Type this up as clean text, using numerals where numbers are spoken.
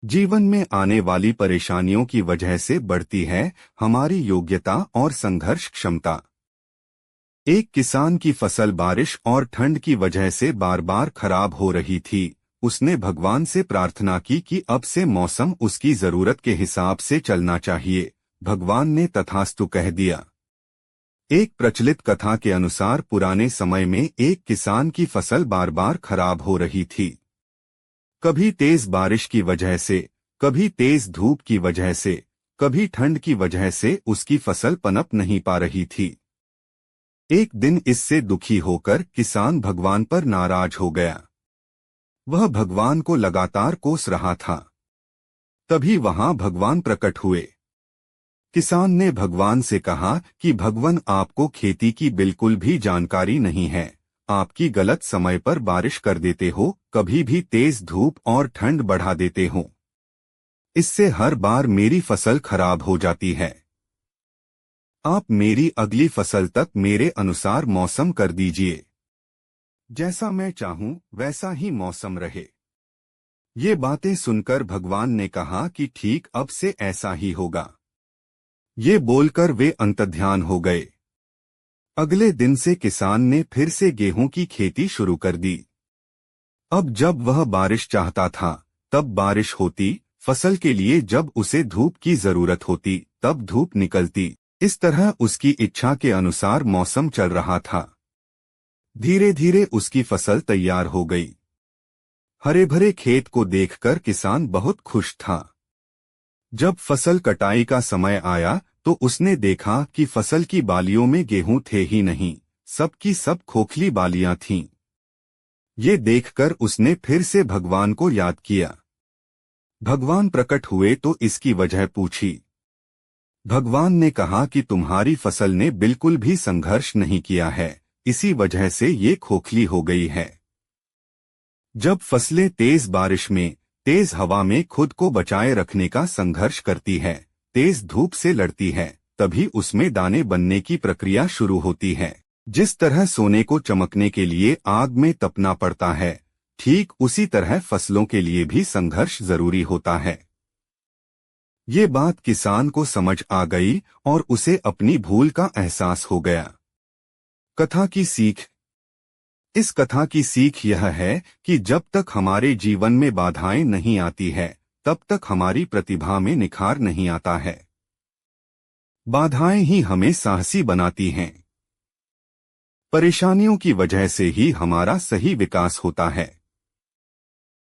जीवन में आने वाली परेशानियों की वजह से बढ़ती है हमारी योग्यता और संघर्ष क्षमता। एक किसान की फसल बारिश और ठंड की वजह से बार बार खराब हो रही थी। उसने भगवान से प्रार्थना की कि अब से मौसम उसकी जरूरत के हिसाब से चलना चाहिए। भगवान ने तथास्तु कह दिया। एक प्रचलित कथा के अनुसार पुराने समय में एक किसान की फसल बार बार खराब हो रही थी। कभी तेज बारिश की वजह से, कभी तेज धूप की वजह से, कभी ठंड की वजह से उसकी फसल पनप नहीं पा रही थी। एक दिन इससे दुखी होकर किसान भगवान पर नाराज हो गया। वह भगवान को लगातार कोस रहा था। तभी वहां भगवान प्रकट हुए। किसान ने भगवान से कहा कि भगवान, आपको खेती की बिल्कुल भी जानकारी नहीं है। आपकी गलत समय पर बारिश कर देते हो, कभी भी तेज धूप और ठंड बढ़ा देते हो। इससे हर बार मेरी फसल खराब हो जाती है। आप मेरी अगली फसल तक मेरे अनुसार मौसम कर दीजिए। जैसा मैं चाहूं वैसा ही मौसम रहे। ये बातें सुनकर भगवान ने कहा कि ठीक, अब से ऐसा ही होगा। ये बोलकर वे अंतर्ध्यान हो गए। अगले दिन से किसान ने फिर से गेहूं की खेती शुरू कर दी। अब जब वह बारिश चाहता था तब बारिश होती, फसल के लिए जब उसे धूप की जरूरत होती तब धूप निकलती। इस तरह उसकी इच्छा के अनुसार मौसम चल रहा था। धीरे धीरे उसकी फसल तैयार हो गई। हरे भरे खेत को देखकर किसान बहुत खुश था। जब फसल कटाई का समय आया तो उसने देखा कि फसल की बालियों में गेहूं थे ही नहीं, सब की सब खोखली बालियां थीं। ये देखकर उसने फिर से भगवान को याद किया। भगवान प्रकट हुए तो इसकी वजह पूछी। भगवान ने कहा कि तुम्हारी फसल ने बिल्कुल भी संघर्ष नहीं किया है, इसी वजह से ये खोखली हो गई है। जब फसलें तेज बारिश में, तेज हवा में खुद को बचाए रखने का संघर्ष करती है, तेज धूप से लड़ती है, तभी उसमें दाने बनने की प्रक्रिया शुरू होती है। जिस तरह सोने को चमकने के लिए आग में तपना पड़ता है, ठीक उसी तरह फसलों के लिए भी संघर्ष जरूरी होता है। ये बात किसान को समझ आ गई और उसे अपनी भूल का एहसास हो गया। कथा की सीख। इस कथा की सीख यह है कि जब तक हमारे जीवन में बाधाएं नहीं आती है, तब तक हमारी प्रतिभा में निखार नहीं आता है। बाधाएं ही हमें साहसी बनाती हैं। परेशानियों की वजह से ही हमारा सही विकास होता है।